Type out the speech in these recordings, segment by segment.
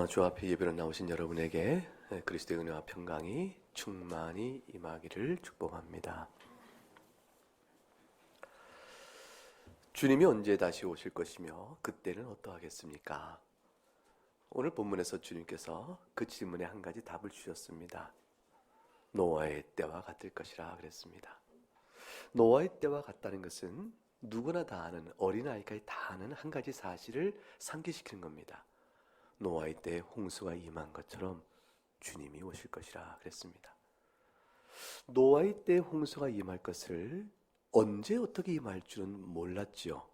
주 앞에 예배로 나오신 여러분에게 그리스도의 은혜와 평강이 충만히 임하기를 축복합니다. 주님이 언제 다시 오실 것이며 그때는 어떠하겠습니까? 오늘 본문에서 주님께서 그 질문에 한 가지 답을 주셨습니다. 노아의 때와 같을 것이라 그랬습니다. 노아의 때와 같다는 것은 누구나 다 아는, 어린아이까지 다 아는 한 가지 사실을 상기시키는 겁니다. 노아의 때에 홍수가 임한 것처럼 주님이 오실 것이라 그랬습니다. 노아의 때에 홍수가 임할 것을 언제 어떻게 임할 줄은 몰랐지요.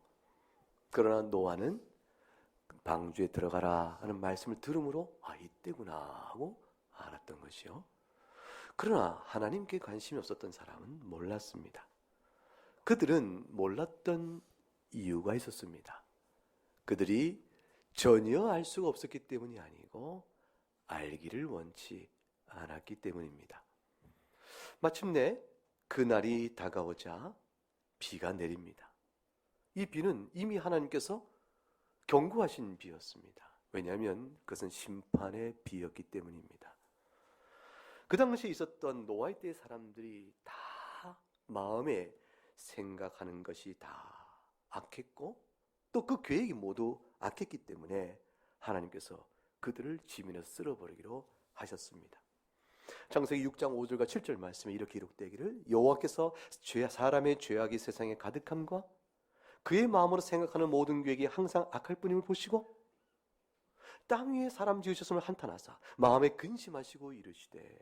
그러나 노아는 방주에 들어가라 하는 말씀을 들음으로 이때구나 하고 알았던 것이요. 그러나 하나님께 관심이 없었던 사람은 몰랐습니다. 그들은 몰랐던 이유가 있었습니다. 그들이 전혀 알 수가 없었기 때문이 아니고 알기를 원치 않았기 때문입니다. 마침내 그날이 다가오자 비가 내립니다. 이 비는 이미 하나님께서 경고하신 비였습니다. 왜냐하면 그것은 심판의 비였기 때문입니다. 그 당시에 있었던 노아의 때의 사람들이 다 마음에 생각하는 것이 다 악했고 또 그 계획이 모두 악했기 때문에 하나님께서 그들을 지면에서 쓸어버리기로 하셨습니다. 창세기 6장 5절과 7절 말씀에 이렇게 기록되기를 여호와께서 사람의 죄악이 세상에 가득함과 그의 마음으로 생각하는 모든 계획이 항상 악할 뿐임을 보시고 땅 위에 사람 지으셨음을 한탄하사 마음에 근심하시고 이르시되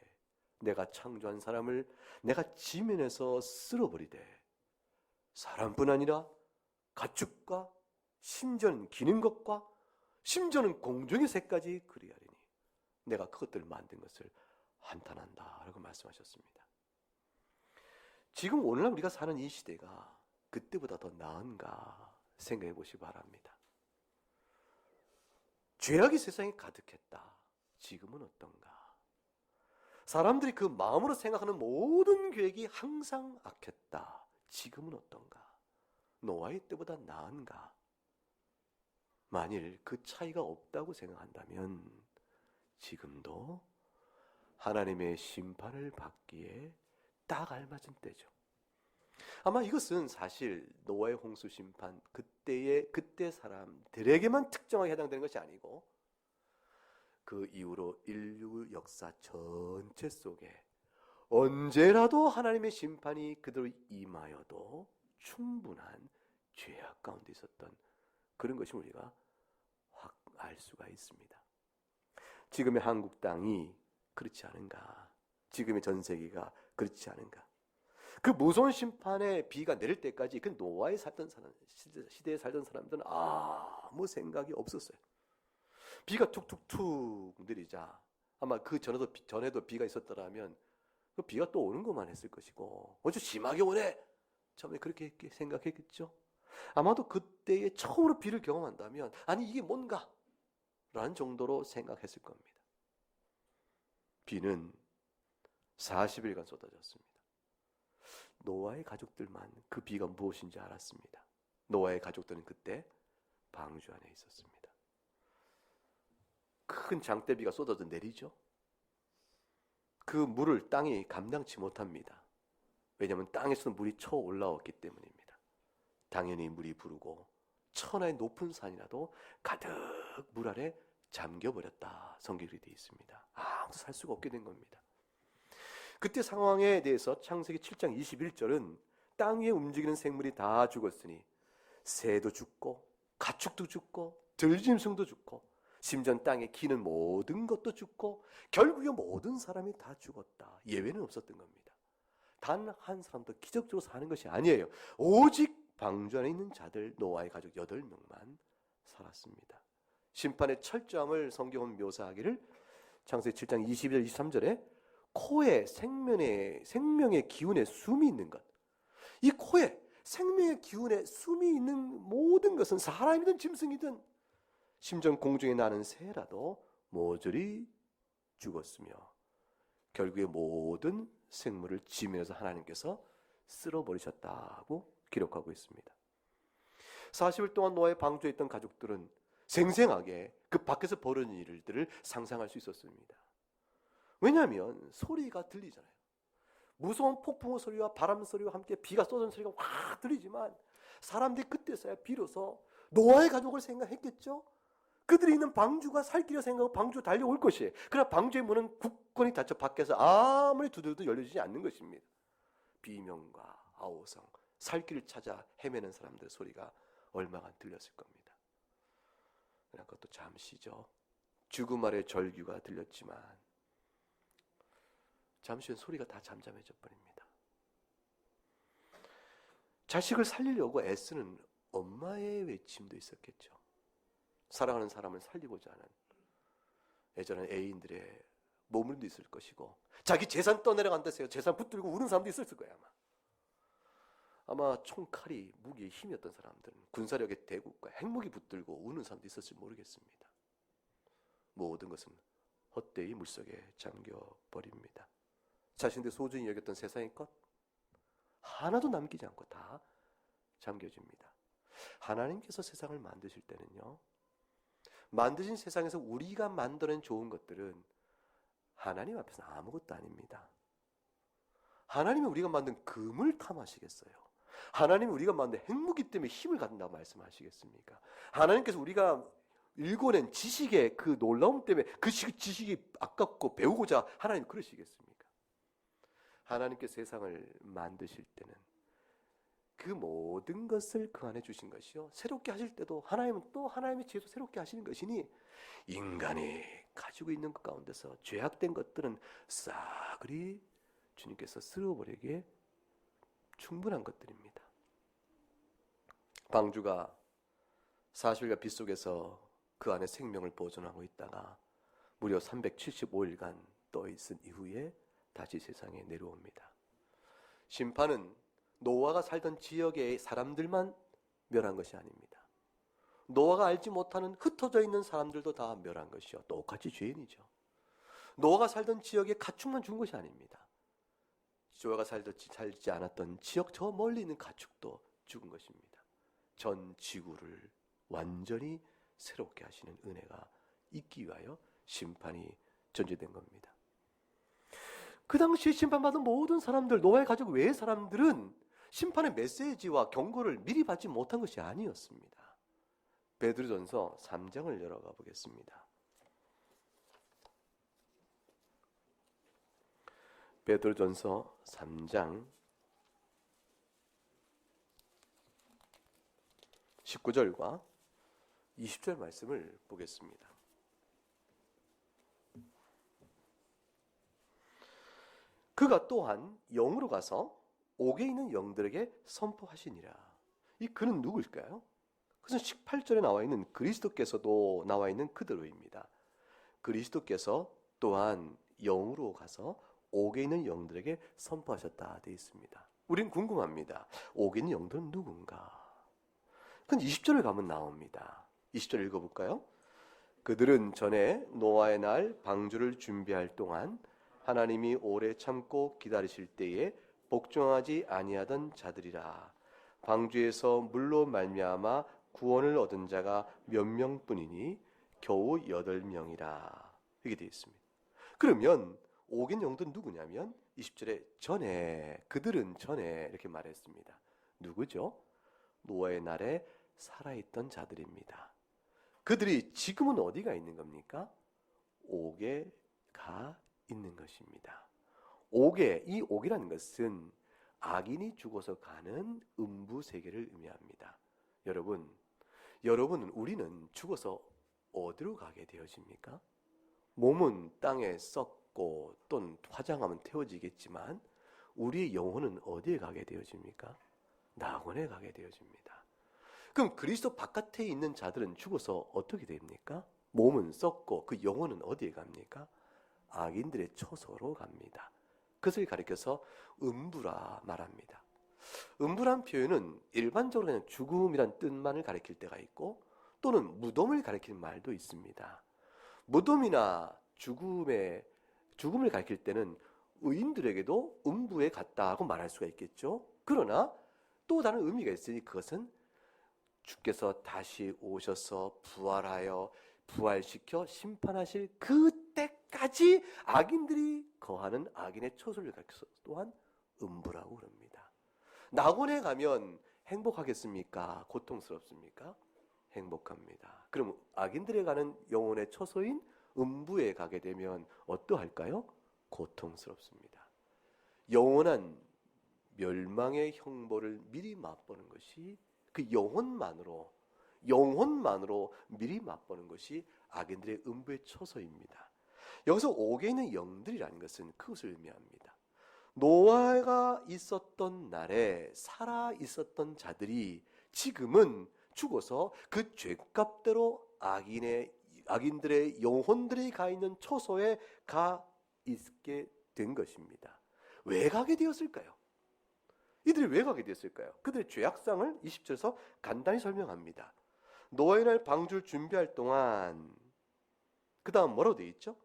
내가 창조한 사람을 내가 지면에서 쓸어버리되 사람뿐 아니라 가축과 심지어는 기는 것과 심지어는 공중의 새까지 그리하리니 내가 그것들을 만든 것을 한탄한다 라고 말씀하셨습니다. 지금 오늘날 우리가 사는 이 시대가 그때보다 더 나은가 생각해 보시기 바랍니다. 죄악이 세상에 가득했다. 지금은 어떤가? 사람들이 그 마음으로 생각하는 모든 계획이 항상 악했다. 지금은 어떤가? 노아의 때보다 나은가? 만일 그 차이가 없다고 생각한다면 지금도 하나님의 심판을 받기에 딱 알맞은 때죠. 아마 이것은 사실 노아의 홍수 심판 그때 사람들에게만 특정하게 해당되는 것이 아니고 그 이후로 인류 역사 전체 속에 언제라도 하나님의 심판이 그대로 임하여도 충분한 죄악 가운데 있었던 그런 것이 우리가 확 알 수가 있습니다. 지금의 한국 땅이 그렇지 않은가? 지금의 전 세계가 그렇지 않은가? 그 무서운 심판의 비가 내릴 때까지 그 노아에 살던 사람, 시대에 살던 사람들은 아무 생각이 없었어요. 비가 툭툭툭 내리자 아마 그 전에도 비가 있었더라면 그 비가 또 오는 것만 했을 것이고 아주 심하게 오네. 처음에 그렇게 생각했겠죠. 아마도 그때에 처음으로 비를 경험한다면 아니 이게 뭔가 라는 정도로 생각했을 겁니다. 비는 40일간 쏟아졌습니다. 노아의 가족들만 그 비가 무엇인지 알았습니다. 노아의 가족들은 그때 방주 안에 있었습니다. 큰 장대비가 쏟아져 내리죠. 그 물을 땅이 감당치 못합니다. 왜냐하면 땅에서 물이 쳐 올라왔기 때문입니다. 당연히 물이 부르고 천하의 높은 산이라도 가득 물 아래 잠겨버렸다. 성경이 되어 있습니다. 아무도 살 수가 없게 된 겁니다. 그때 상황에 대해서 창세기 7장 21절은 땅 위에 움직이는 생물이 다 죽었으니 새도 죽고 가축도 죽고 들짐승도 죽고 심지어 땅에 기는 모든 것도 죽고 결국에 모든 사람이 다 죽었다. 예외는 없었던 겁니다. 단 한 사람도 기적적으로 사는 것이 아니에요. 오직 방주 안에 있는 자들 노아의 가족 8명만 살았습니다. 심판의 철저함을 성경은 묘사하기를 창세기 7장 22절 23절에 코에 생명의 기운에 숨이 있는 것. 이 코에 생명의 기운에 숨이 있는 모든 것은 사람이든 짐승이든 심지어 공중에 나는 새라도 모조리 죽었으며 결국에 모든 생물을 지면에서 하나님께서 쓸어버리셨다고 기록하고 있습니다. 40일 동안 노아의 방주에 있던 가족들은 생생하게 그 밖에서 벌어진 일들을 상상할 수 있었습니다. 왜냐하면 소리가 들리잖아요. 무서운 폭풍의 소리와 바람 소리와 함께 비가 쏟아지는 소리가 확 들리지만 사람들이 그때서야 비로소 노아의 가족을 생각했겠죠. 그들이 있는 방주가 살 길을 생각하고 방주 달려올 것이에요. 그러나 방주의 문은 굳건히 닫혀 밖에서 아무리 두드려도 열려지지 않는 것입니다. 비명과 아우성, 살 길을 찾아 헤매는 사람들의 소리가 얼마간 들렸을 겁니다. 그러나 그것도 잠시죠. 죽음 아래 절규가 들렸지만 잠시 후 소리가 다 잠잠해져 버립니다. 자식을 살리려고 애쓰는 엄마의 외침도 있었겠죠. 사랑하는 사람을 살리고자 하는 애절한 애인들의 머무림도 있을 것이고, 자기 재산 떠내려간다세요. 재산 붙들고 우는 사람도 있었을 거예요. 아마 총칼이 무기의 힘이었던 사람들은 군사력의 대국과 핵무기 붙들고 우는 사람도 있었을지 모르겠습니다. 모든 것은 헛되이 물속에 잠겨버립니다. 자신들 소중히 여겼던 세상의 것 하나도 남기지 않고 다 잠겨집니다. 하나님께서 세상을 만드실 때는요, 만드신 세상에서 우리가 만들어낸 좋은 것들은 하나님 앞에서 아무것도 아닙니다. 하나님이 우리가 만든 금을 탐하시겠어요? 하나님이 우리가 만든 핵무기 때문에 힘을 갖는다고 말씀하시겠습니까? 하나님께서 우리가 읽어낸 지식의 그 놀라움 때문에 그 지식이 아깝고 배우고자 하나님 그러시겠습니까? 하나님께 세상을 만드실 때는 그 모든 것을 그 안에 주신 것이요, 새롭게 하실 때도 하나님은 또 하나님의 지혜로 새롭게 하시는 것이니 인간이 가지고 있는 것 가운데서 죄악된 것들은 싸그리 주님께서 쓸어버리기에 충분한 것들입니다. 방주가 40일간 빗속에서 그 안에 생명을 보존하고 있다가 무려 375일간 떠 있은 이후에 다시 세상에 내려옵니다. 심판은 노아가 살던 지역의 사람들만 멸한 것이 아닙니다. 노아가 알지 못하는 흩어져 있는 사람들도 다 멸한 것이요, 똑같이 죄인이죠. 노아가 살던 지역의 가축만 죽은 것이 아닙니다. 노아가 살지 않았던 지역 저 멀리 있는 가축도 죽은 것입니다. 전 지구를 완전히 새롭게 하시는 은혜가 있기 위하여 심판이 전제된 겁니다. 그 당시에 심판받은 모든 사람들, 노아의 가족 외의 사람들은 심판의 메시지와 경고를 미리 받지 못한 것이 아니었습니다. 베드로전서 3장을 열어가 보겠습니다. 베드로전서 3장 19절과 20절 말씀을 보겠습니다. 그가 또한 영으로 가서 옥에 있는 영들에게 선포하시니라. 이 그는 누구일까요? 그것은 18절에 나와 있는 그리스도께서도 나와 있는 그대로입니다. 그리스도께서 또한 영으로 가서 옥에 있는 영들에게 선포하셨다 되어 있습니다. 우린 궁금합니다. 옥에 있는 영들은 누군가? 그건 20절에 가면 나옵니다. 20절 읽어볼까요? 그들은 전에 노아의 날 방주를 준비할 동안 하나님이 오래 참고 기다리실 때에 복종하지 아니하던 자들이라. 방주에서 물로 말미암아 구원을 얻은 자가 몇 명뿐이니 겨우 8명이라. 이렇게 되어 있습니다. 그러면 옥인 영들은 누구냐면 20절에 전에, 그들은 전에 이렇게 말했습니다. 누구죠? 노아의 날에 살아있던 자들입니다. 그들이 지금은 어디가 있는 겁니까? 옥에 가 있는 것입니다. 옥에, 이 옥이라는 것은 악인이 죽어서 가는 음부 세계를 의미합니다. 여러분은 우리는 죽어서 어디로 가게 되어집니까? 몸은 땅에 썩고 또는 화장하면 태워지겠지만 우리의 영혼은 어디에 가게 되어집니까? 낙원에 가게 되어집니다. 그럼 그리스도 바깥에 있는 자들은 죽어서 어떻게 됩니까? 몸은 썩고 그 영혼은 어디에 갑니까? 악인들의 처소로 갑니다. 그것을 가리켜서 음부라 말합니다. 음부란 표현은 일반적으로 그냥 죽음이란 뜻만을 가리킬 때가 있고 또는 무덤을 가리키는 말도 있습니다. 무덤이나 죽음을 가리킬 때는 의인들에게도 음부에 갔다고 말할 수가 있겠죠. 그러나 또 다른 의미가 있으니 그것은 주께서 다시 오셔서 부활하여 부활시켜 심판하실 그때까지 악인들이 거하는 악인의 초소를 가리켜서 또한 음부라고 그럽니다. 낙원에 가면 행복하겠습니까? 고통스럽습니까? 행복합니다. 그럼 악인들에 가는 영혼의 초소인 음부에 가게 되면 어떠할까요? 고통스럽습니다. 영원한 멸망의 형벌을 미리 맛보는 것이 그 영혼만으로 미리 맛보는 것이 악인들의 음부의 초소입니다. 여기서 옥에 있는 영들이라는 것은 그것을 의미합니다. 노아가 있었던 날에 살아 있었던 자들이 지금은 죽어서 그 죄값대로 악인들의 영혼들이 가 있는 초소에 가 있게 된 것입니다. 왜 가게 되었을까요? 이들이 왜 가게 되었을까요? 그들의 죄악상을 20절에서 간단히 설명합니다. 노아의 날 방주를 준비할 동안 그 다음 뭐라고 되어 있죠?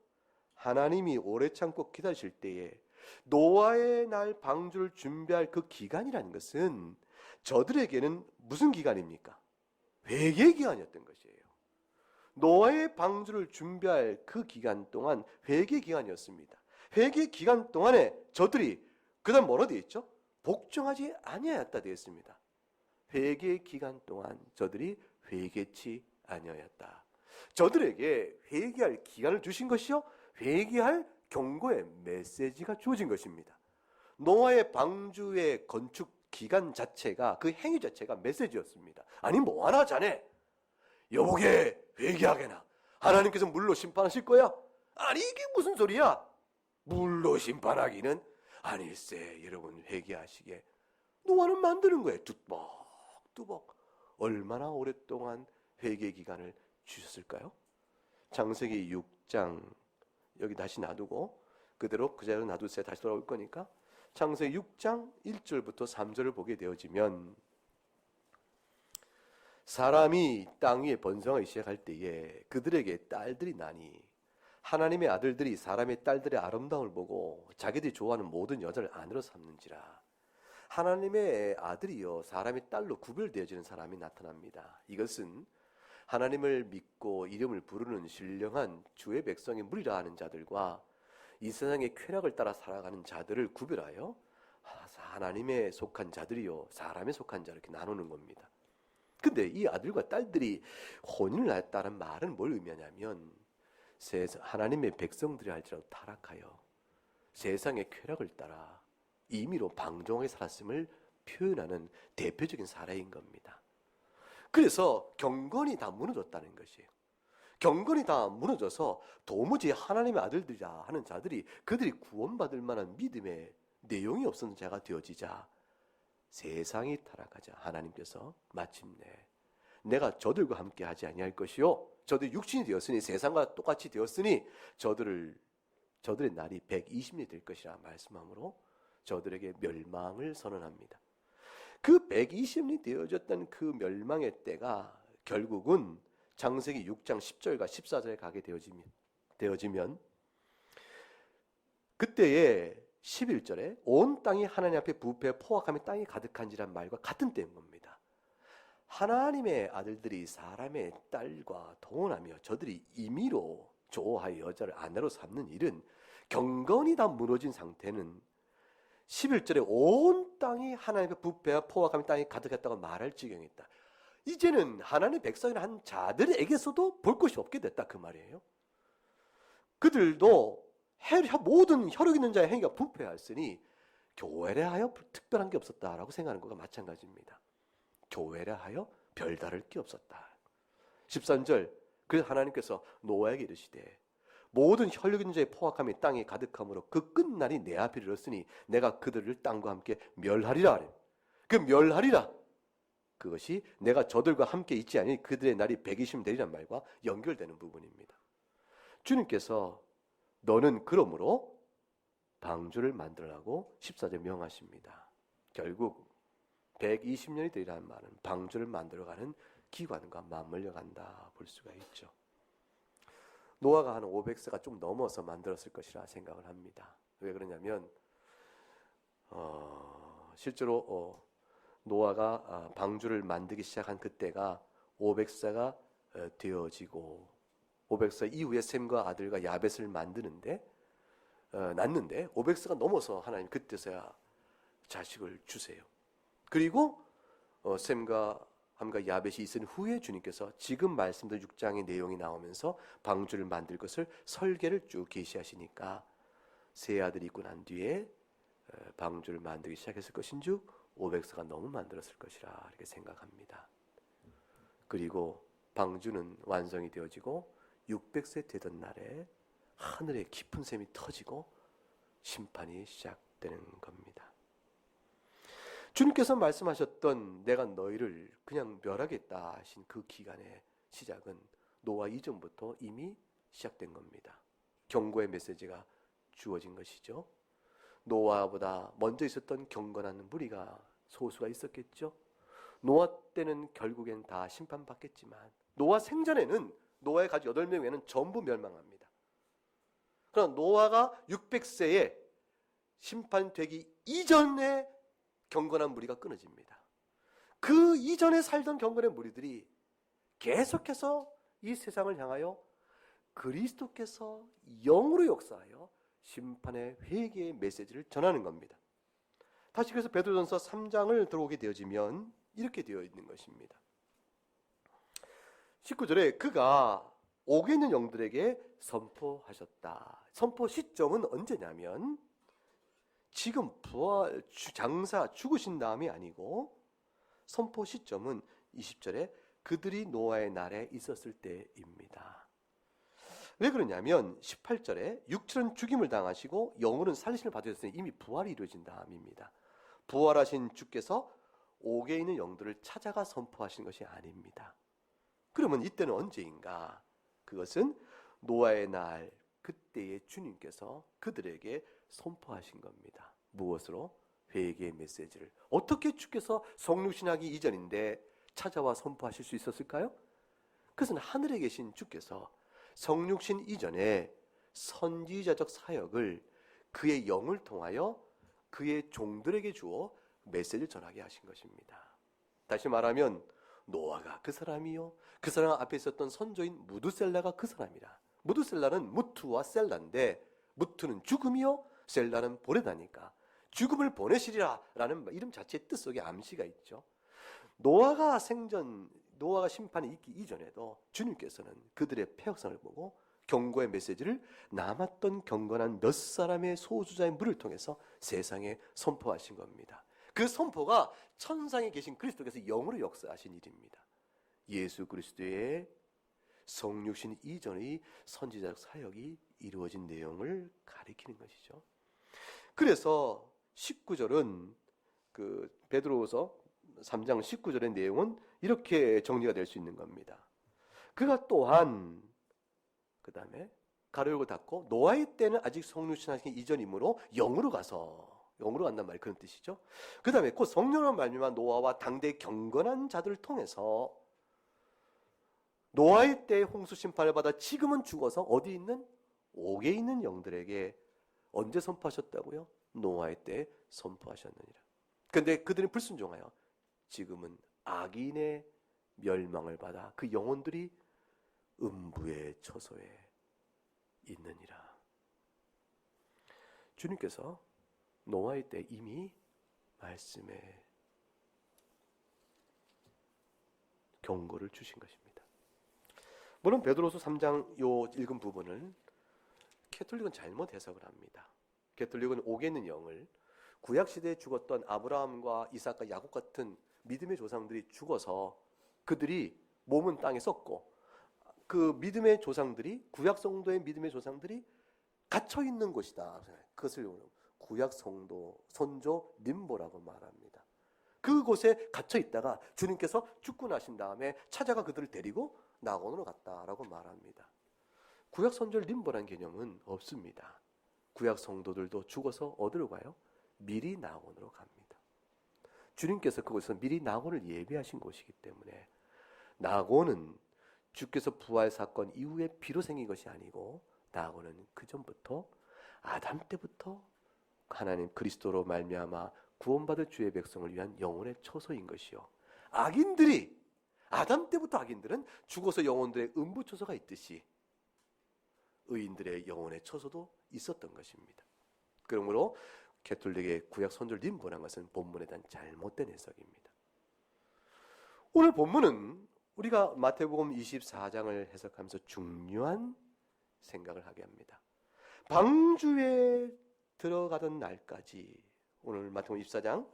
하나님이 오래 참고 기다리실 때에 노아의 날 방주를 준비할 그 기간이라는 것은 저들에게는 무슨 기간입니까? 회개 기간이었던 것이에요. 노아의 방주를 준비할 그 기간 동안 회개 기간이었습니다. 회개 기간 동안에 저들이 그 다음 뭐라고 되어 있죠? 복종하지 아니하였다 되어 있습니다. 회개 기간 동안 저들이 회개치 아니하였다. 저들에게 회개할 기간을 주신 것이요, 회개할 경고의 메시지가 주어진 것입니다. 노아의 방주의 건축 기간 자체가, 그 행위 자체가 메시지였습니다. 아니 뭐하나 자네 여보게 회개하게나 하나님께서 물로 심판하실 거야? 아니 이게 무슨 소리야? 물로 심판하기는 아닐세. 여러분 회개하시게 노아는 만드는 거예요. 뚜벅뚜벅. 얼마나 오랫동안 회개 기간을 주셨을까요? 창세기 6장 여기 다시 놔두고 그대로 그 자리로 놔두세요. 다시 돌아올 거니까. 창세기 6장 1절부터 3절을 보게 되어지면 사람이 땅 위에 번성하기 시작할 때에 그들에게 딸들이 나니 하나님의 아들들이 사람의 딸들의 아름다움을 보고 자기들이 좋아하는 모든 여자를 아내로 삼는지라. 하나님의 아들이요 사람의 딸로 구별되어지는 사람이 나타납니다. 이것은 하나님을 믿고 이름을 부르는 신령한 주의 백성의 무리라 하는 자들과 이 세상의 쾌락을 따라 살아가는 자들을 구별하여 하나님에 속한 자들이요 사람에 속한 자 이렇게 나누는 겁니다. 근데 이 아들과 딸들이 혼인을 하였다는 말은 뭘 의미하냐면 하나님의 백성들이 할지라도 타락하여 세상의 쾌락을 따라 임의로 방종하게 살았음을 표현하는 대표적인 사례인 겁니다. 그래서 경건이 다 무너졌다는 것이에요. 경건이 다 무너져서 도무지 하나님의 아들들이라 하는 자들이 그들이 구원받을 만한 믿음의 내용이 없는 자가 되어지자 세상이 타락하자 하나님께서 마침내 내가 저들과 함께 하지 아니할 것이요 저들이 육신이 되었으니 세상과 똑같이 되었으니 저들의 날이 120년이 될 것이라 말씀함으로 저들에게 멸망을 선언합니다. 그 120년이 되어졌던 그 멸망의 때가 결국은 창세기 6장 10절과 14절에 가게 되어지면 그때에 11절에 온 땅이 하나님 앞에 부패 포악함이 땅이 가득한지란 말과 같은 때인 겁니다. 하나님의 아들들이 사람의 딸과 동원하며 저들이 임의로 좋아하여 여자를 아내로 삼는 일은 경건이 다 무너진 상태는 11절에 온 땅이 하나님의 부패와 포악함이 땅이 가득했다고 말할 지경이 있다. 이제는 하나님의 백성이라 한 자들에게서도 볼 것이 없게 됐다 그 말이에요. 그들도 모든 혈육 있는 자의 행위가 부패하였으니 교회라 하여 특별한 게 없었다라고 생각하는 것과 마찬가지입니다. 교회라 하여 별다를 게 없었다. 13절 그래서 하나님께서 노아에게 이르시되 모든 혈육 있는 자의 포악함이 땅에 가득함으로 그 끝날이 내 앞에 이르렀으니 내가 그들을 땅과 함께 멸하리라. 그 멸하리라 그것이 내가 저들과 함께 있지 아니 그들의 날이 120년 되리란 말과 연결되는 부분입니다. 주님께서 너는 그러므로 방주를 만들라고 14절 명하십니다. 결국 120년이 되리라는 말은 방주를 만들어가는 기관과 맞물려 간다 볼 수가 있죠. 노아가 한 500세가 좀 넘어서 만들었을 것이라 생각을 합니다. 왜 그러냐면 실제로 노아가 방주를 만들기 시작한 그때가 500세가 되어지고 500세 이후에 셈과 아들과 야벳을 낳는데 500세가 넘어서 하나님 그때서야 자식을 주세요. 그리고 셈과 함과 야벳이 있은 후에 주님께서 지금 말씀드린 6장의 내용이 나오면서 방주를 만들 것을 설계를 쭉 계시하시니까 세 아들이 있고 난 뒤에 방주를 만들기 시작했을 것인즉 500세가 너무 만들었을 것이라 이렇게 생각합니다. 그리고 방주는 완성이 되어지고 600세 되던 날에 하늘에 깊은 샘이 터지고 심판이 시작되는 겁니다. 주님께서 말씀하셨던 내가 너희를 그냥 멸하겠다 하신 그 기간의 시작은 노아 이전부터 이미 시작된 겁니다. 경고의 메시지가 주어진 것이죠. 노아보다 먼저 있었던 경건한 무리가 소수가 있었겠죠. 노아 때는 결국엔 다 심판받겠지만 노아 생전에는 노아의 가족 8명에는 전부 멸망합니다. 그러나 노아가 600세에 심판되기 이전에 경건한 무리가 끊어집니다. 그 이전에 살던 경건의 무리들이 계속해서 이 세상을 향하여 그리스도께서 영으로 역사하여 심판의 회개의 메시지를 전하는 겁니다. 다시 그래서 베드로전서 3장을 들어오게 되어지면 이렇게 되어 있는 것입니다. 19절에 그가 옥에 있는 영들에게 선포하셨다. 선포 시점은 언제냐면 지금 부활 장사 죽으신 다음이 아니고 선포 시점은 20절에 그들이 노아의 날에 있었을 때입니다. 왜 그러냐면 18절에 육체는 죽임을 당하시고 영혼은 살리심을 받으셨으니 이미 부활이 이루어진 다음입니다. 부활하신 주께서 옥에 있는 영들을 찾아가 선포하신 것이 아닙니다. 그러면 이때는 언제인가? 그것은 노아의 날 그때의 주님께서 그들에게 선포하신 겁니다. 무엇으로? 회개의 메시지를. 어떻게 주께서 성육신하기 이전인데 찾아와 선포하실 수 있었을까요? 그것은 하늘에 계신 주께서 성육신 이전에 선지자적 사역을 그의 영을 통하여 그의 종들에게 주어 메시지를 전하게 하신 것입니다. 다시 말하면 노아가 그 사람이요, 그 사람 앞에 있었던 선조인 무두셀라가 그 사람이라. 무두셀라는 무투와 셀라인데 무투는 죽음이요, 셀라는 보내다니까 죽음을 보내시리라 라는 이름 자체의 뜻 속에 암시가 있죠. 노아가 심판이 있기 이전에도 주님께서는 그들의 폐역성을 보고 경고의 메시지를 남았던 경건한 몇 사람의 소수자의 물을 통해서 세상에 선포하신 겁니다. 그 선포가 천상에 계신 그리스도께서 영으로 역사하신 일입니다. 예수 그리스도의 성육신 이전의 선지자적 사역이 이루어진 내용을 가리키는 것이죠. 그래서 19절은 그 베드로후서 3장 19절의 내용은 이렇게 정리가 될 수 있는 겁니다. 그가 또한 그 다음에 가로 열고 닫고 노아의 때는 아직 성육신하시기 이전이므로 영으로 간단 말이 그런 뜻이죠. 그 다음에 곧 성령으로 말미암아 노아와 당대 경건한 자들을 통해서 노아의 때의 홍수 심판을 받아 지금은 죽어서 어디 있는? 옥에 있는 영들에게 언제 선포하셨다고요? 노아의 때에 선포하셨느니라. 그런데 그들은 불순종하여 지금은 악인의 멸망을 받아 그 영혼들이 음부의 처소에 있느니라. 주님께서 노아의 때 이미 말씀에 경고를 주신 것입니다. 물론 베드로서 3장 요 읽은 부분을 캐톨릭은 잘못 해석을 합니다. 캐톨릭은 옥에 있는 영을 구약시대에 죽었던 아브라함과 이삭과 야곱 같은 믿음의 조상들이 죽어서 그들이 몸은 땅에 썩고 그 믿음의 조상들이 구약 성도의 믿음의 조상들이 갇혀 있는 곳이다. 그것을 구약 성도 선조 림보라고 말합니다. 그곳에 갇혀 있다가 주님께서 죽고 나신 다음에 찾아가 그들을 데리고 낙원으로 갔다라고 말합니다. 구약 선조 림보라는 개념은 없습니다. 구약 성도들도 죽어서 어디로 가요? 미리 낙원으로 갑니다. 주님께서 그곳에서 미리 낙원을 예비하신 곳이기 때문에 낙원은 주께서 부활 사건 이후에 비로 생긴 것이 아니고 낙원은 그 전부터 아담 때부터 하나님 그리스도로 말미암아 구원받을 주의 백성을 위한 영혼의 처소인 것이요. 악인들이, 아담 때부터 악인들은 죽어서 영혼들의 음부처소가 있듯이 의인들의 영혼의 처소도 있었던 것입니다. 그러므로 개톨릭의 구약 선조를 번한 것은 본문에 대한 잘못된 해석입니다. 오늘 본문은 우리가 마태복음 24장을 해석하면서 중요한 생각을 하게 합니다. 방주에 들어가던 날까지, 오늘 마태복음 24장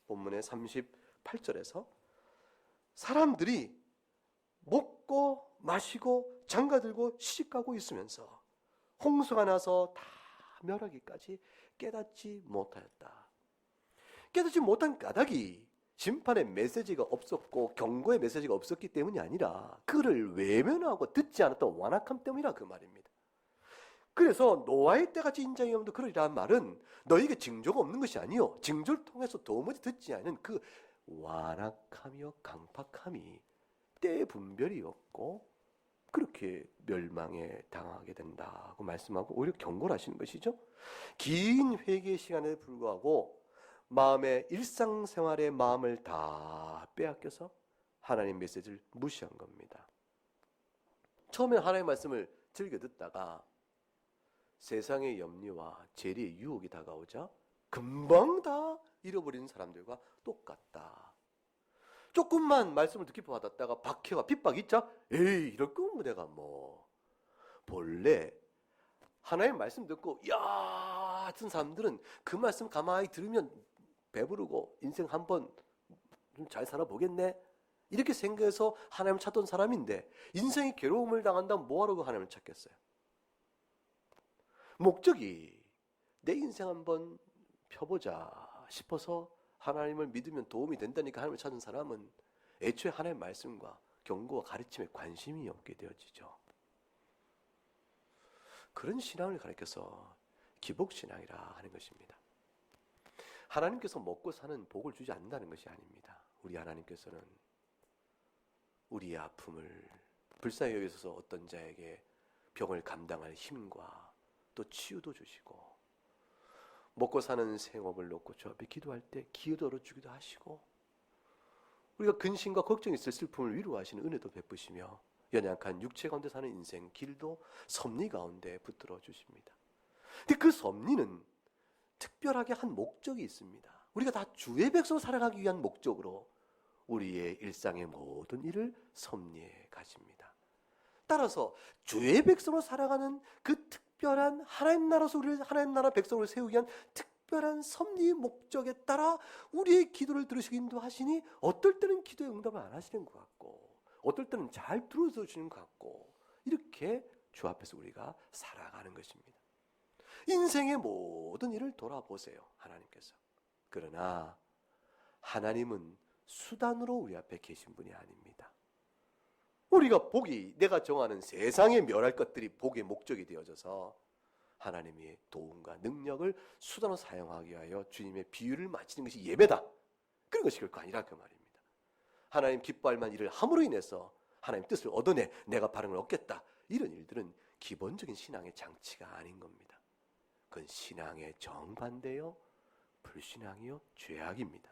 본문의 38절에서 사람들이 먹고 마시고 장가들고 시집가고 있으면서 홍수가 나서 다 멸하기까지 깨닫지 못하였다. 깨닫지 못한 까닭이 심판의 메시지가 없었고 경고의 메시지가 없었기 때문이 아니라 그를 외면하고 듣지 않았던 완악함 때문이라 그 말입니다. 그래서 노아의 때같이 인자의 영도 그러리라는 말은 너희에게 징조가 없는 것이 아니요, 징조를 통해서 도무지 듣지 않은 그 완악함이요 강팍함이 때의 분별이었고 그렇게 멸망에 당하게 된다고 말씀하고 오히려 경고를 하시는 것이죠. 긴 회개 시간에 불구하고 마음의 일상생활의 마음을 다 빼앗겨서 하나님 메시지를 무시한 겁니다. 처음에 하나님의 말씀을 즐겨 듣다가 세상의 염려와 재리의 유혹이 다가오자 금방 다 잃어버리는 사람들과 똑같다. 조금만 말씀을 듣기 받았다가 박해와 핍박 있자? 에이, 이럴 거면 내가 뭐. 본래 하나님의 말씀 듣고 야 같은 사람들은 그 말씀 가만히 들으면 배부르고 인생 한번 좀 잘 살아보겠네 이렇게 생각해서 하나님을 찾던 사람인데, 인생이 괴로움을 당한다면 뭐하러 하나님을 찾겠어요? 목적이 내 인생 한번 펴보자 싶어서 하나님을 믿으면 도움이 된다니까 하나님을 찾은 사람은 애초에 하나님의 말씀과 경고와 가르침에 관심이 없게 되어지죠. 그런 신앙을 가르쳐서 기복신앙이라 하는 것입니다. 하나님께서 먹고 사는 복을 주지 않는다는 것이 아닙니다. 우리 하나님께서는 우리의 아픔을 불쌍히 여기셔서 어떤 자에게 병을 감당할 힘과 또 치유도 주시고, 먹고 사는 생업을 놓고 저 앞에 기도할 때 기회도 얻어주기도 하시고, 우리가 근심과 걱정이 있을 슬픔을 위로하시는 은혜도 베푸시며 연약한 육체 가운데 사는 인생 길도 섭리 가운데 붙들어 주십니다. 근데 그 섭리는 특별하게 한 목적이 있습니다. 우리가 다 주의 백성으로 살아가기 위한 목적으로 우리의 일상의 모든 일을 섭리해 가십니다. 따라서 주의 백성으로 살아가는 그 특별한 하나님 나라에서 우리를 하나님 나라 백성으로 세우기 위한 특별한 섭리 목적에 따라 우리의 기도를 들으시기도 하시니, 어떨 때는 기도에 응답을 안 하시는 것 같고 어떨 때는 잘 들어주시는 것 같고, 이렇게 주 앞에서 우리가 살아가는 것입니다. 인생의 모든 일을 돌아보세요, 하나님께서. 그러나 하나님은 수단으로 우리 앞에 계신 분이 아닙니다. 우리가 복이, 내가 정하는 세상에 멸할 것들이 복의 목적이 되어져서 하나님의 도움과 능력을 수단으로 사용하기 위하여 주님의 비유를 마치는 것이 예배다, 그런 것이 결코 아니라 그 말입니다. 하나님 기뻐할 만한 일을 함으로 인해서 하나님 뜻을 얻어내 내가 바른 걸 얻겠다, 이런 일들은 기본적인 신앙의 장치가 아닌 겁니다. 그건 신앙의 정반대요, 불신앙이요, 죄악입니다.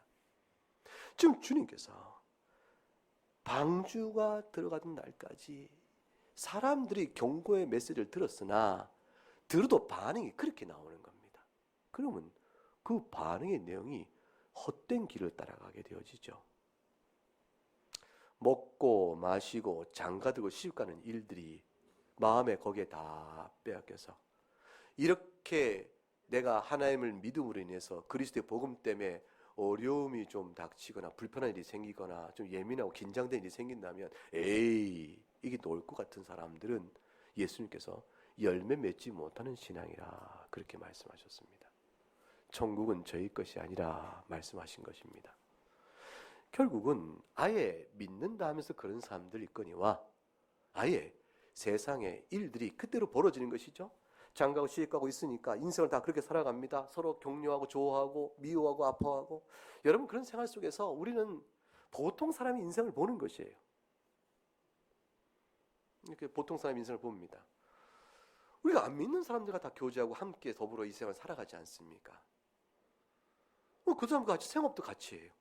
지금 주님께서 방주가 들어가던 날까지 사람들이 경고의 메시지를 들었으나 들어도 반응이 그렇게 나오는 겁니다. 그러면 그 반응의 내용이 헛된 길을 따라가게 되어지죠. 먹고 마시고 장가들고 시집가는 일들이 마음에 거기에 다 빼앗겨서, 이렇게 내가 하나님을 믿음으로 인해서 그리스도의 복음 때문에 어려움이 좀 닥치거나 불편한 일이 생기거나 좀 예민하고 긴장된 일이 생긴다면, 에이, 이게 놀 것 같은 사람들은 예수님께서 열매 맺지 못하는 신앙이라 그렇게 말씀하셨습니다. 천국은 저희 것이 아니라 말씀하신 것입니다. 결국은 아예 믿는다 하면서 그런 사람들 있거니와 아예 세상의 일들이 그대로 벌어지는 것이죠. 장가고 시집가고 있으니까 인생을 다 그렇게 살아갑니다. 서로 격려하고 조화하고 미워하고 아파하고. 여러분, 그런 생활 속에서 우리는 보통 사람의 인생을 보는 것이에요. 이렇게 보통 사람의 인생을 봅니다. 우리가 안 믿는 사람들과 다 교제하고 함께 더불어 이 생을 살아가지 않습니까? 그 사람과 같이 생업도 같이 해요.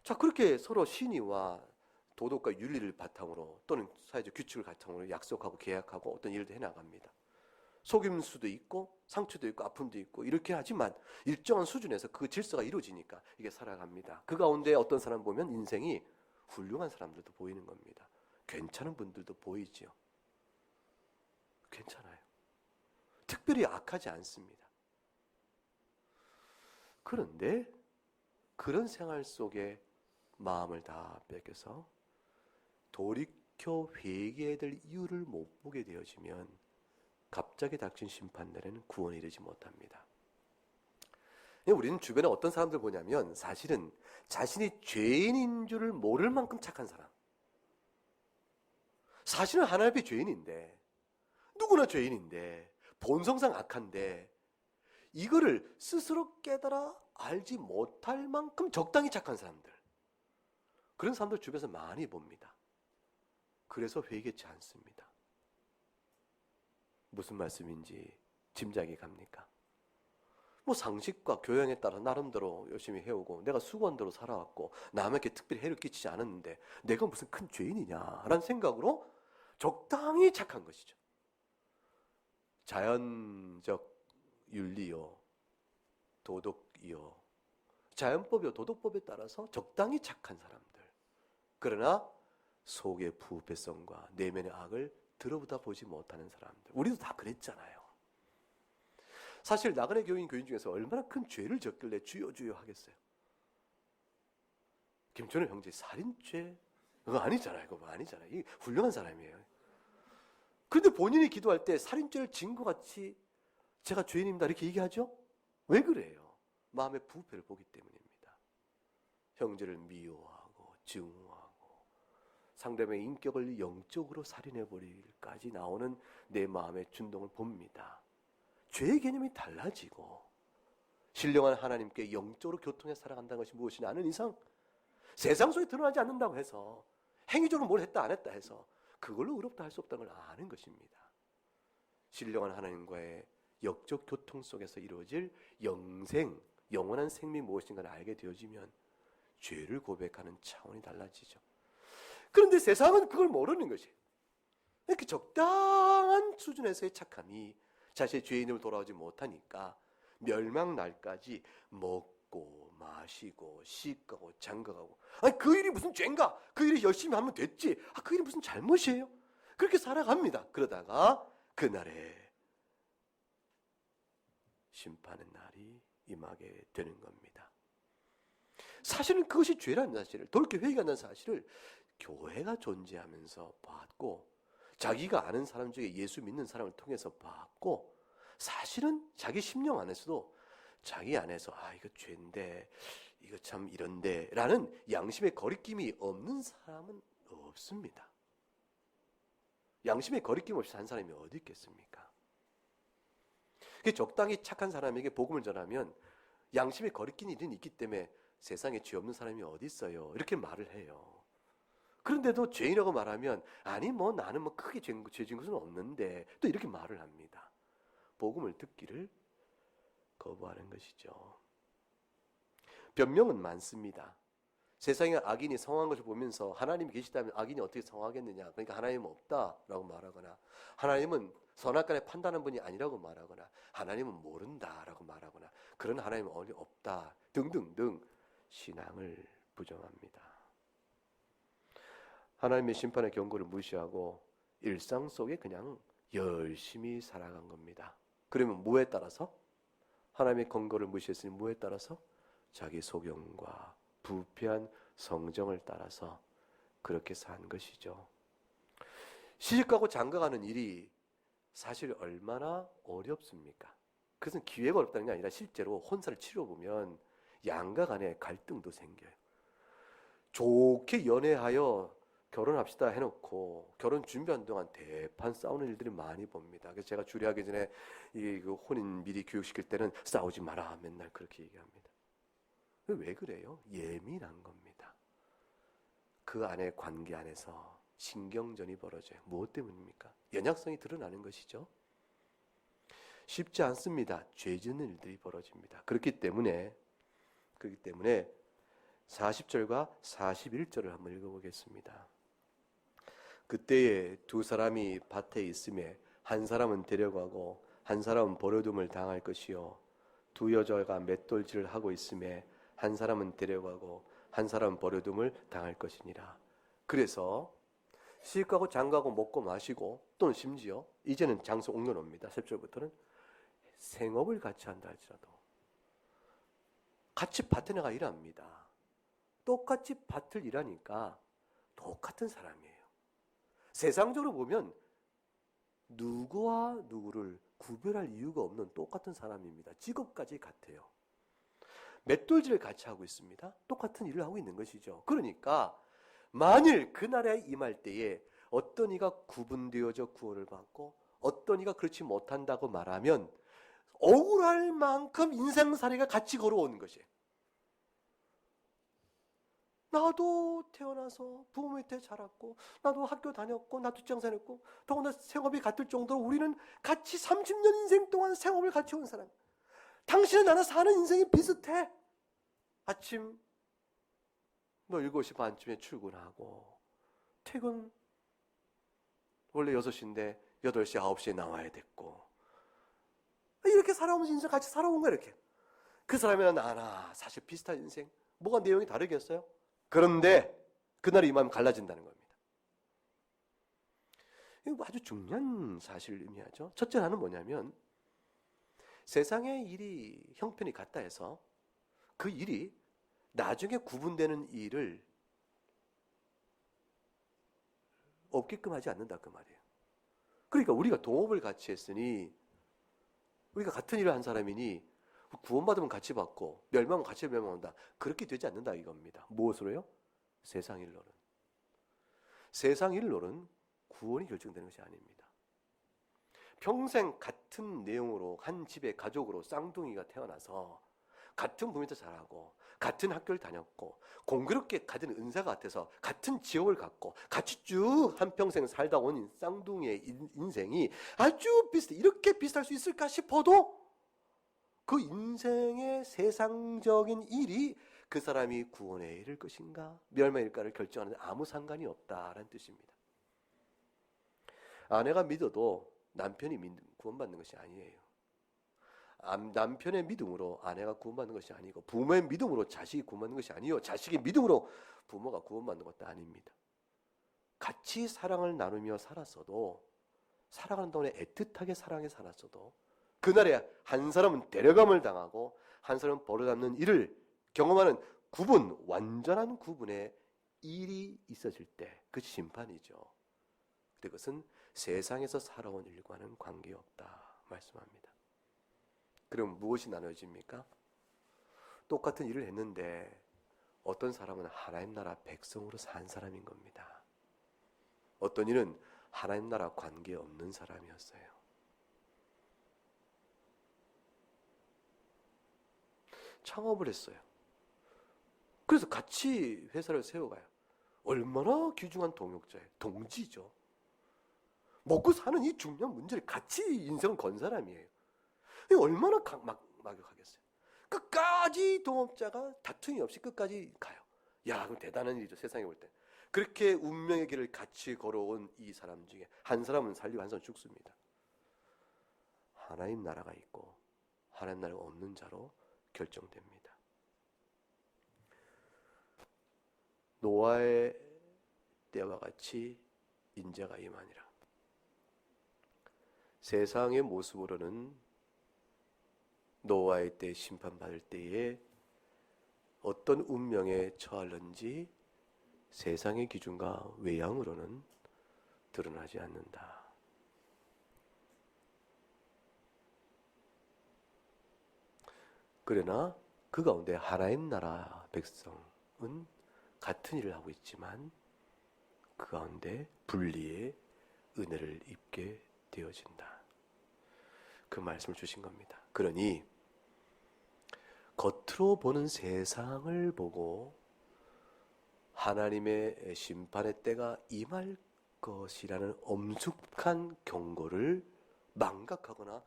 자, 그렇게 서로 신의와 도덕과 윤리를 바탕으로 또는 사회적 규칙을 바탕으로 약속하고 계약하고 어떤 일도 해나갑니다. 속임 수도 있고 상처도 있고 아픔도 있고 이렇게 하지만 일정한 수준에서 그 질서가 이루어지니까 이게 살아갑니다. 그 가운데 어떤 사람 보면 인생이 훌륭한 사람들도 보이는 겁니다. 괜찮은 분들도 보이지요. 괜찮아요. 특별히 악하지 않습니다. 그런데 그런 생활 속에 마음을 다 뺏겨서 돌이켜 회개해야 될 이유를 못 보게 되어지면 갑자기 닥친 심판날에는 구원에 이르지 못합니다. 우리는 주변에 어떤 사람들 보냐면 사실은 자신이 죄인인 줄을 모를 만큼 착한 사람. 사실은 하나님 앞에 죄인인데 누구나 죄인인데 본성상 악한데 이거를 스스로 깨달아 알지 못할 만큼 적당히 착한 사람들. 그런 사람들 주변에서 많이 봅니다. 그래서 회개치 않습니다. 무슨 말씀인지 짐작이 갑니까? 뭐 상식과 교양에 따라 나름대로 열심히 해오고 내가 수고한대로 살아왔고 남에게 특별히 해를 끼치지 않았는데 내가 무슨 큰 죄인이냐라는 생각으로 적당히 착한 것이죠. 자연적 윤리요, 도덕이요, 자연법이요, 도덕법에 따라서 적당히 착한 사람들. 그러나 속의 부패성과 내면의 악을 들어보다 보지 못하는 사람들. 우리도 다 그랬잖아요. 사실 나그네 교인 중에서 얼마나 큰 죄를 졌길래 주여 주여 하겠어요. 김천호 형제 살인죄? 그거 아니잖아요. 그거 아니잖아요. 이 훌륭한 사람이에요. 그런데 본인이 기도할 때 살인죄를 진 것 같이 제가 죄인입니다 이렇게 얘기하죠? 왜 그래요? 마음의 부패를 보기 때문입니다. 형제를 미워하고 증오하고 상대방의 인격을 영적으로 살인해버릴까지 나오는 내 마음의 준동을 봅니다. 죄의 개념이 달라지고 신령한 하나님께 영적으로 교통해 살아간다는 것이 무엇이냐 하는 이상 세상 속에 드러나지 않는다고 해서 행위적으로 뭘 했다 안 했다 해서 그걸로 의롭다 할 수 없다는 걸 아는 것입니다. 신령한 하나님과의 역적 교통 속에서 이루어질 영생, 영원한 생명이 무엇인가를 알게 되어지면 죄를 고백하는 차원이 달라지죠. 그런데 세상은 그걸 모르는 것이에요. 이렇게 적당한 수준에서의 착함이 자신의 죄인으로 돌아오지 못하니까 멸망날까지 먹고 마시고 씻고 장가가고 아니 그 일이 무슨 죄인가? 그 일이 열심히 하면 됐지. 그 일이 무슨 잘못이에요? 그렇게 살아갑니다. 그러다가 그날에 심판의 날이 임하게 되는 겁니다. 사실은 그것이 죄라는 사실을 돌이켜 회개한다는 사실을 교회가 존재하면서 봤고 자기가 아는 사람 중에 예수 믿는 사람을 통해서 봤고 사실은 자기 심령 안에서도 자기 안에서 이거 죄인데 이거 참 이런데 라는 양심의 거리낌이 없는 사람은 없습니다. 양심의 거리낌 없이 산 사람이 어디 있겠습니까? 적당히 착한 사람에게 복음을 전하면 양심의 거리낌이 있기 때문에 세상에 죄 없는 사람이 어디 있어요? 이렇게 말을 해요. 그런데도 죄인이라고 말하면 아니 뭐 나는 뭐 크게 죄 진 것은 없는데 또 이렇게 말을 합니다. 복음을 듣기를 거부하는 것이죠. 변명은 많습니다. 세상에 악인이 성공한 것을 보면서 하나님이 계시다면 악인이 어떻게 성공하겠느냐. 그러니까 하나님은 없다라고 말하거나 하나님은 선악간에 판단하는 분이 아니라고 말하거나 하나님은 모른다라고 말하거나 그런 하나님은 없다 등등등 신앙을 부정합니다. 하나님의 심판의 경고를 무시하고 일상 속에 그냥 열심히 살아간 겁니다. 그러면 뭐에 따라서? 하나님의 경고를 무시했으니 뭐에 따라서? 자기 소경과 부패한 성정을 따라서 그렇게 산 것이죠. 시집가고 장가가는 일이 사실 얼마나 어렵습니까? 그것은 기회가 어렵다는 게 아니라 실제로 혼사를 치러보면 양가 간에 갈등도 생겨요. 좋게 연애하여 결혼합시다 해놓고 결혼 준비한 동안 대판 싸우는 일들이 많이 봅니다. 그래서 제가 주례하기 전에 그 혼인 미리 교육시킬 때는 싸우지 마라 맨날 그렇게 얘기합니다. 왜 그래요? 예민한 겁니다. 그 안에 관계 안에서 신경전이 벌어져요. 무엇 때문입니까? 연약성이 드러나는 것이죠. 쉽지 않습니다. 죄 짓는 일들이 벌어집니다. 그렇기 때문에 그렇기 때문에 40절과 41절을 한번 읽어보겠습니다. 그때에 두 사람이 밭에 있음에 한 사람은 데려가고 한 사람은 버려둠을 당할 것이요 두 여자가 맷돌질을 하고 있음에 한 사람은 데려가고 한 사람은 버려둠을 당할 것이니라. 그래서 시집가고 장가고 먹고 마시고 또는 심지어 이제는 장소 옮겨놉니다. 10절부터는 생업을 같이 한다 할지라도 같이 밭에 나가 일합니다. 똑같이 밭을 일하니까 똑같은 사람이에요. 세상적으로 보면 누구와 누구를 구별할 이유가 없는 똑같은 사람입니다. 직업까지 같아요. 맷돌질을 같이 하고 있습니다. 똑같은 일을 하고 있는 것이죠. 그러니까 만일 그날에 임할 때에 어떤 이가 구분되어져 구원을 받고 어떤 이가 그렇지 못한다고 말하면 억울할 만큼 인생살이가 같이 걸어오는 것이에요. 나도 태어나서 부모 밑에 자랐고 나도 학교 다녔고 나도 직장 다녔고 더구나 생업이 같을 정도로 우리는 같이 30년 인생 동안 생업을 같이 온 사람. 당신은 나는 사는 인생이 비슷해. 아침 뭐 7시 반쯤에 출근하고 퇴근 원래 6시인데 8시 9시에 나와야 됐고 이렇게 살아오면서 인생 같이 살아온 거야. 이렇게 그 사람이랑 나나 사실 비슷한 인생. 뭐가 내용이 다르겠어요? 그런데 그날이 임하면 갈라진다는 겁니다. 이거 아주 중요한 사실을 의미하죠. 첫째 하나는 뭐냐면 세상의 일이 형편이 같다 해서 그 일이 나중에 구분되는 일을 없게끔 하지 않는다 그 말이에요. 그러니까 우리가 동업을 같이 했으니 우리가 같은 일을 한 사람이니 구원받으면 같이 받고 멸망은 같이 멸망한다. 그렇게 되지 않는다 이겁니다. 무엇으로요? 세상 일로는. 세상 일로는 구원이 결정되는 것이 아닙니다. 평생 같은 내용으로 한 집의 가족으로 쌍둥이가 태어나서 같은 부모님한테 자라고 같은 학교를 다녔고 공교롭게 가진 은사가 같아서 같은 직업을 갖고 같이 쭉 한평생 살다 온 쌍둥이의 인생이 아주 비슷해. 이렇게 비슷할 수 있을까 싶어도 그 인생의 세상적인 일이 그 사람이 구원에 이를 것인가 멸망일까를 결정하는 데 아무 상관이 없다라는 뜻입니다. 아내가 믿어도 남편이 구원받는 것이 아니에요. 남편의 믿음으로 아내가 구원받는 것이 아니고 부모의 믿음으로 자식이 구원받는 것이 아니요 자식의 믿음으로 부모가 구원받는 것도 아닙니다. 같이 사랑을 나누며 살았어도 살아가는 동안에 애틋하게 사랑해 살았어도 그날에 한 사람은 데려감을 당하고 한 사람은 버려잡는 일을 경험하는 구분, 완전한 구분의 일이 있어질 때 그것이 심판이죠. 그것은 세상에서 살아온 일과는 관계없다 말씀합니다. 그럼 무엇이 나눠집니까? 똑같은 일을 했는데 어떤 사람은 하나님 나라 백성으로 산 사람인 겁니다. 어떤 이는 하나님 나라 관계없는 사람이었어요. 창업을 했어요. 그래서 같이 회사를 세워가요. 얼마나 귀중한 동역자예요. 동지죠. 먹고 사는 이 중요한 문제를 같이 인생을 건 사람이에요. 얼마나 막역하겠어요. 끝까지 동업자가 다툼이 없이 끝까지 가요. 야, 그럼 대단한 일이죠. 세상에 볼 때. 그렇게 운명의 길을 같이 걸어온 이 사람 중에 한 사람은 살리고 한 사람은 죽습니다. 하나님 나라가 있고 하나님 나라가 없는 자로 결정됩니다. 노아의 때와 같이 인자가 임하니라. 세상의 모습으로는 노아의 때 심판받을 때에 어떤 운명에 처할는지 세상의 기준과 외양으로는 드러나지 않는다. 그러나 그 가운데 하나님 나라 백성은 같은 일을 하고 있지만 그 가운데 분리의 은혜를 입게 되어진다. 그 말씀을 주신 겁니다. 그러니 겉으로 보는 세상을 보고 하나님의 심판의 때가 임할 것이라는 엄숙한 경고를 망각하거나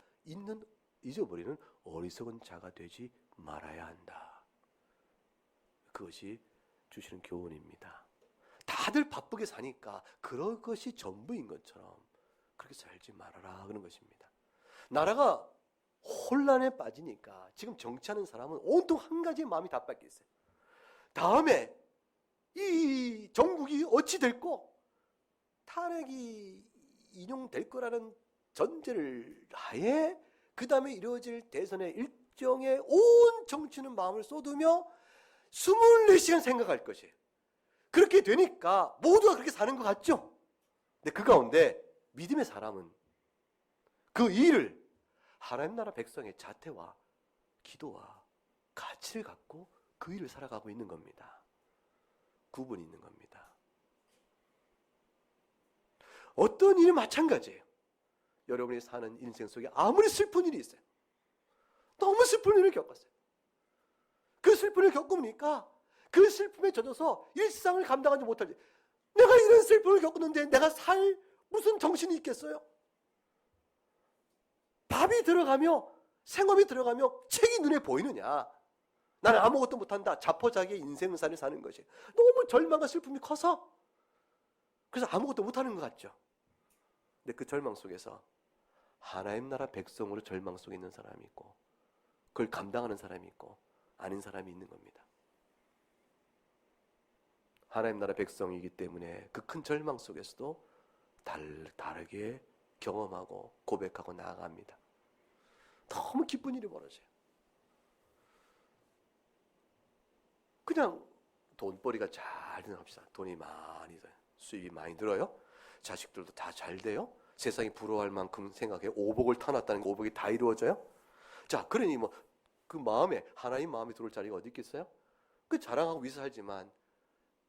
잊어버리는 어리석은 자가 되지 말아야 한다. 그것이 주시는 교훈입니다. 다들 바쁘게 사니까 그럴 것이 전부인 것처럼 그렇게 살지 말아라 그런 것입니다. 나라가 혼란에 빠지니까 지금 정치하는 사람은 온통 한 가지의 마음이 다 뺏겨 있어요. 다음에 이 정국이 어찌 될고 탄핵이 인용될 거라는 전제를 하에 그 다음에 이루어질 대선의 일정에 온 정치는 마음을 쏟으며 24시간 생각할 것이에요. 그렇게 되니까 모두가 그렇게 사는 것 같죠? 근데 그 가운데 믿음의 사람은 그 일을 하나님 나라 백성의 자태와 기도와 가치를 갖고 그 일을 살아가고 있는 겁니다. 구분이 있는 겁니다. 어떤 일이 마찬가지예요. 여러분이 사는 인생 속에 아무리 슬픈 일이 있어요. 너무 슬픈 일을 겪었어요. 그 슬픈 일을 겪으니까 그 슬픔에 젖어서 일상을 감당하지 못하지. 내가 이런 슬픔을 겪었는데 내가 살 무슨 정신이 있겠어요? 밥이 들어가며 생업이 들어가며 책이 눈에 보이느냐? 나는 아무것도 못한다. 자포자기의 인생살을 사는 것이 너무 절망과 슬픔이 커서 그래서 아무것도 못하는 것 같죠. 근데 그 절망 속에서 하나님 나라 백성으로 절망 속에 있는 사람이 있고 그걸 감당하는 사람이 있고 아닌 사람이 있는 겁니다. 하나님 나라 백성이기 때문에 그 큰 절망 속에서도 다르게 경험하고 고백하고 나아갑니다. 너무 기쁜 일이 벌어져요. 그냥 돈벌이가 잘 되나 합시다. 돈이 많이 돼요. 수입이 많이 들어요. 자식들도 다 잘 돼요. 세상이 부러워할 만큼 생각해 오복을 타놨다는 거 오복이 다 이루어져요. 자, 그러니 뭐 그 마음에 하나님 마음에 들어올 자리가 어디 있겠어요? 그 자랑하고 위선하지만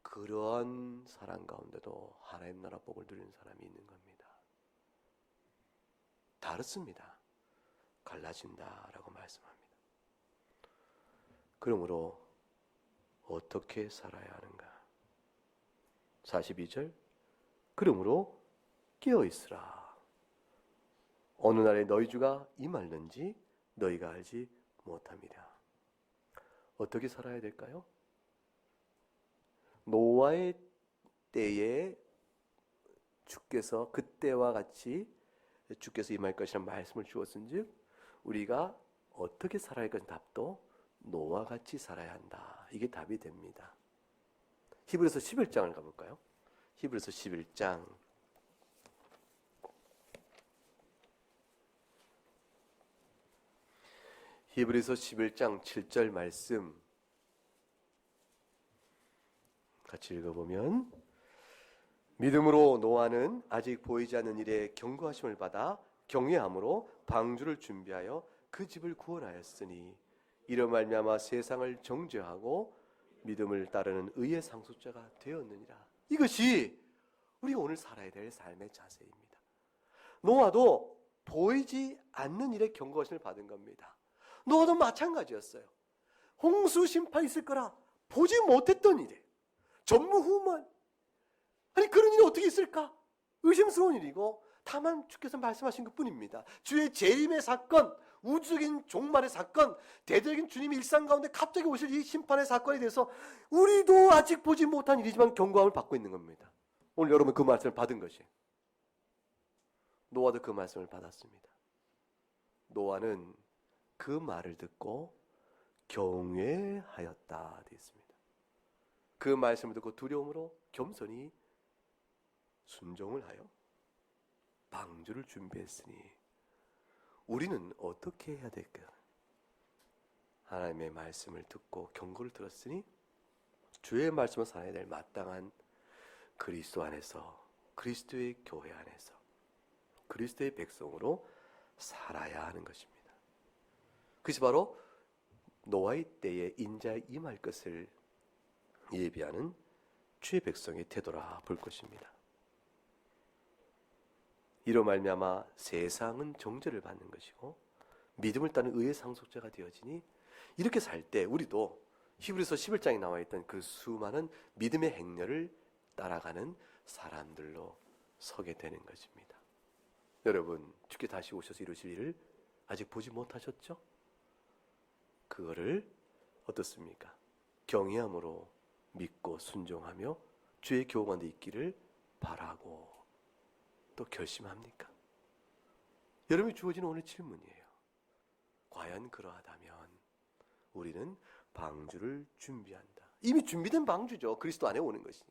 그러한 사랑 가운데도 하나님 나라 복을 누리는 사람이 있는 겁니다. 다르습니다. 갈라진다라고 말씀합니다. 그러므로 어떻게 살아야 하는가? 42절 그러므로 깨어있으라. 어느 날에 너희 주가 임할는지 너희가 알지 못함이라. 어떻게 살아야 될까요? 노아의 때에 주께서 그때와 같이 주께서 임할 것이라는 말씀을 주었은즉 우리가 어떻게 살아야 할 것인 답도 노아와 같이 살아야 한다. 이게 답이 됩니다. 히브리서 11장을 가볼까요? 히브리서 11장 히브리서 11장 7절 말씀 같이 읽어보면 믿음으로 노아는 아직 보이지 않는 일에 경고하심을 받아 경외함으로 방주를 준비하여 그 집을 구원하였으니 이로 말미암아 세상을 정죄하고 믿음을 따르는 의의 상속자가 되었느니라. 이것이 우리가 오늘 살아야 될 삶의 자세입니다. 노아도 보이지 않는 일에 경고하심을 받은 겁니다. 노아도 마찬가지였어요. 홍수 심판이 있을 거라 보지 못했던 일에 전무후무한 아니 그런 일이 어떻게 있을까? 의심스러운 일이고 다만 주께서 말씀하신 것뿐입니다. 주의 재림의 사건, 우주적인 종말의 사건, 대대적인 주님의 일상 가운데 갑자기 오실 이 심판의 사건에 대해서 우리도 아직 보지 못한 일이지만 경고함을 받고 있는 겁니다. 오늘 여러분 그 말씀을 받은 것이 노아도 그 말씀을 받았습니다. 노아는 그 말을 듣고 경외하였다 되어 있습니다. 그 말씀을 듣고 두려움으로 겸손히 순종을 하여 방주를 준비했으니 우리는 어떻게 해야 될까? 하나님의 말씀을 듣고 경고를 들었으니 주의 말씀을 살아야 될 마땅한 그리스도 안에서 그리스도의 교회 안에서 그리스도의 백성으로 살아야 하는 것입니다. 그것이 바로 노아의 때에 인자에 임할 것을 예비하는 주의 백성의 태도라 볼 것입니다. 이로 말미암아 세상은 정죄를 받는 것이고 믿음을 따는 의의 상속자가 되어지니 이렇게 살 때 우리도 히브리서 11장에 나와 있던 그 수많은 믿음의 행렬을 따라가는 사람들로 서게 되는 것입니다. 여러분 주께 다시 오셔서 이루실 일을 아직 보지 못하셨죠? 그거를 어떻습니까? 경외함으로 믿고 순종하며 주의 교훈 가운데 있기를 바라고 또 결심합니까? 여러분이 주어진 오늘 질문이에요. 과연 그러하다면 우리는 방주를 준비한다. 이미 준비된 방주죠. 그리스도 안에 오는 것이.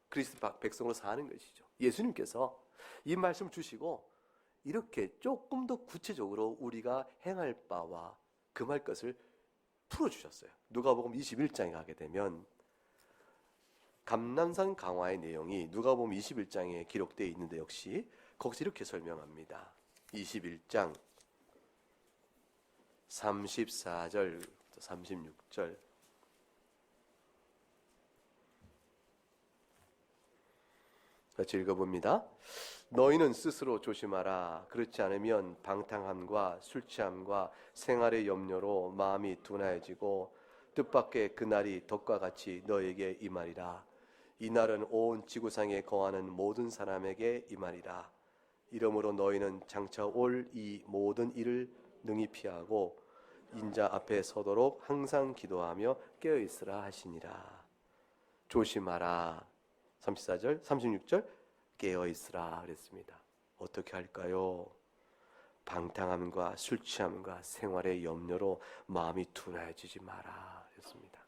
그리스도 백성으로 사는 것이죠. 예수님께서 이 말씀 주시고 이렇게 조금 더 구체적으로 우리가 행할 바와 금할 것을 풀어주셨어요. 누가복음 21장에 가게 되면 감람산 강화의 내용이 누가복음 21장에 기록되어 있는데 역시 거기서 이렇게 설명합니다. 21장 34절 36절 같이 읽어봅니다. 너희는 스스로 조심하라. 그렇지 않으면 방탕함과 술 취함과 생활의 염려로 마음이 둔하여지고 뜻밖의 그날이 덕과 같이 너에게 임하리라. 이 날은 온 지구상에 거하는 모든 사람에게 임하리라. 이러므로 너희는 장차 올 이 모든 일을 능히 피하고 인자 앞에 서도록 항상 기도하며 깨어있으라 하시니라. 조심하라. 34절, 36절 깨어있으라 그랬습니다. 어떻게 할까요? 방탕함과 술 취함과 생활의 염려로 마음이 둔해지지 마라 했습니다.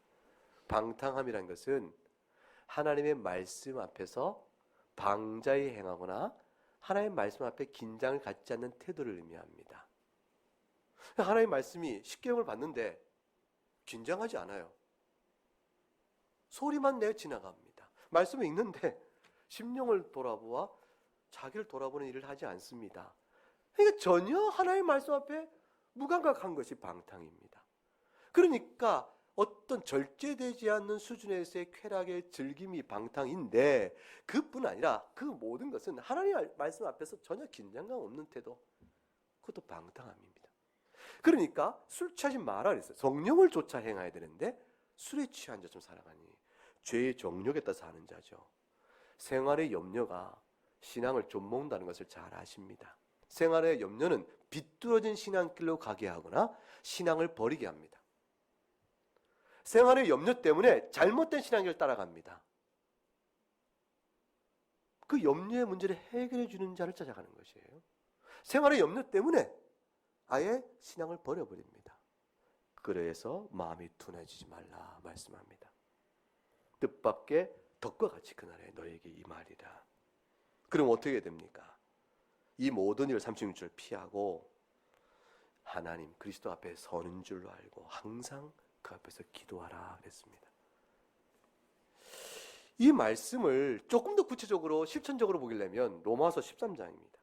방탕함이란 것은 하나님의 말씀 앞에서 방자히 행하거나 하나님의 말씀 앞에 긴장을 갖지 않는 태도를 의미합니다. 하나님의 말씀이 십계명을 받는데 긴장하지 않아요. 소리만 내어 지나갑니다. 말씀을 읽는데 심령을 돌아보아 자기를 돌아보는 일을 하지 않습니다. 그러니까 전혀 하나님의 말씀 앞에 무감각한 것이 방탕입니다. 그러니까 어떤 절제되지 않는 수준에서의 쾌락의 즐김이 방탕인데 그뿐 아니라 그 모든 것은 하나님의 말씀 앞에서 전혀 긴장감 없는 태도, 그것도 방탕함입니다. 그러니까 술 취하지 마라 그랬어요. 성령을 쫓아 행해야 되는데 술에 취한 자처럼 살아가니 죄의 정욕에 따라 사는 자죠. 생활의 염려가 신앙을 좀먹는다는 것을 잘 아십니다. 생활의 염려는 비뚤어진 신앙길로 가게 하거나 신앙을 버리게 합니다. 생활의 염려 때문에 잘못된 신앙을 따라갑니다. 그 염려의 문제를 해결해 주는 자를 찾아가는 것이에요. 생활의 염려 때문에 아예 신앙을 버려버립니다. 그래서 마음이 둔해지지 말라 말씀합니다. 뜻밖의 덕과 같이 그날에 너에게 임하리라. 그럼 어떻게 됩니까? 이 모든 일을 36절 피하고 하나님 그리스도 앞에 서는 줄로 알고 항상 그 앞에서 기도하라 그랬습니다. 이 말씀을 조금 더 구체적으로 실천적으로 보기려면 로마서 13장입니다.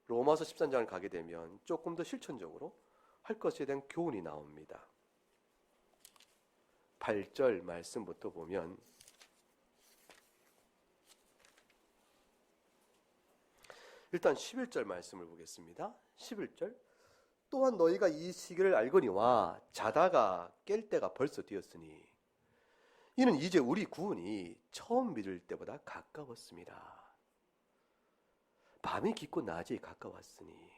로마서 13장을 가게 되면 조금 더 실천적으로 할 것에 대한 교훈이 나옵니다. 8절 말씀부터 보면 일단 11절 말씀을 보겠습니다. 11절 또한 너희가 이 시기를 알거니와 자다가 깰 때가 벌써 되었으니 이는 이제 우리 구원이 처음 믿을 때보다 가까웠습니다. 밤이 깊고 낮이 가까웠으니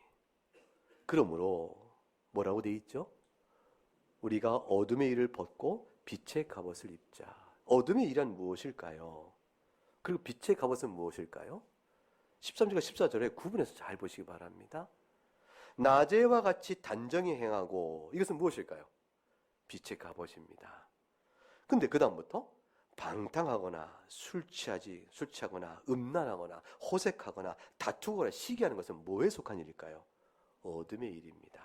그러므로 뭐라고 돼 있죠? 우리가 어둠의 일을 벗고 빛의 갑옷을 입자. 어둠의 일은 무엇일까요? 그리고 빛의 갑옷은 무엇일까요? 13절과 14절에 구분해서 잘 보시기 바랍니다. 낮에와 같이 단정히 행하고 이것은 무엇일까요? 빛의 갑옷입니다. 근데 그 다음부터 방탕하거나 술 취하거나 음란하거나 호색하거나 다투거나 시기하는 것은 뭐에 속한 일일까요? 어둠의 일입니다.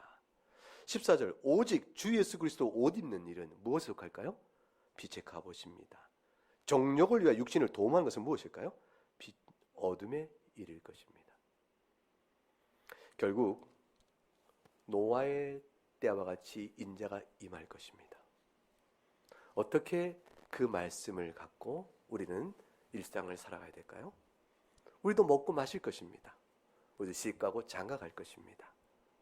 14절 오직 주 예수 그리스도 옷 입는 일은 무엇에 속할까요? 빛의 갑옷입니다. 정욕을 위하여 육신을 도모하는 것은 무엇일까요? 어둠의 일일 것입니다. 결국 노아의 때와 같이 인자가 임할 것입니다. 어떻게 그 말씀을 갖고 우리는 일상을 살아가야 될까요? 우리도 먹고 마실 것입니다. 우리도 시집 가고 장가 갈 것입니다.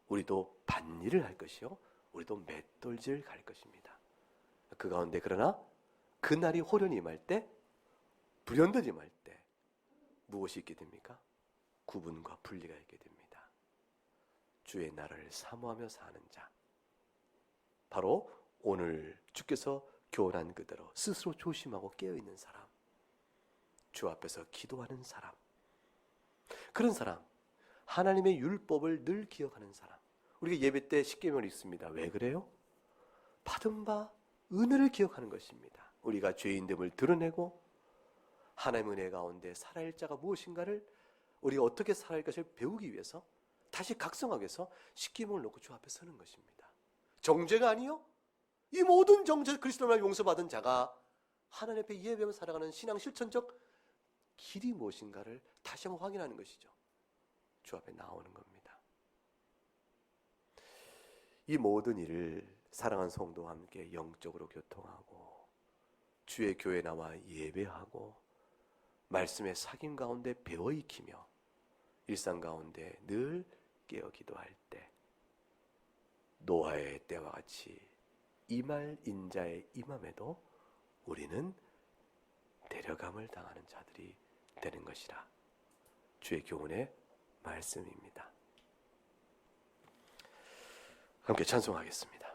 우리도 밭일을 할 것이요 우리도 맷돌질 갈 것입니다. 그 가운데 그러나 그날이 호련히 임할 때, 불현듯 임할 때 무엇이 있게 됩니까? 구분과 분리가 있게 됩니다. 주의 나라를 사모하며 사는 자, 바로 오늘 주께서 교훈한 그대로 스스로 조심하고 깨어있는 사람, 주 앞에서 기도하는 사람, 그런 사람, 하나님의 율법을 늘 기억하는 사람. 우리가 예배 때 십계명을 읽습니다. 왜 그래요? 받은 바 은혜를 기억하는 것입니다. 우리가 죄인됨을 드러내고 하나님의 은혜 가운데 살아야 할 자가 무엇인가를, 우리가 어떻게 살아야 할 것을 배우기 위해서 다시 각성하기 위해서 십계명을 놓고 주 앞에 서는 것입니다. 정죄가 아니요? 이 모든 정죄, 그리스도로 용서받은 자가 하나님 앞에 예배하며 살아가는 신앙 실천적 길이 무엇인가를 다시 한번 확인하는 것이죠. 주 앞에 나오는 겁니다. 이 모든 일을 사랑하는 성도와 함께 영적으로 교통하고 주의 교회에 나와 예배하고 말씀의 사귐 가운데 배워 익히며 일상 가운데 늘 깨어 기도할 때 노아의 때와 같이 임할 인자의 임함에도 우리는 데려감을 당하는 자들이 되는 것이라 주의 교훈의 말씀입니다. 함께 찬송하겠습니다.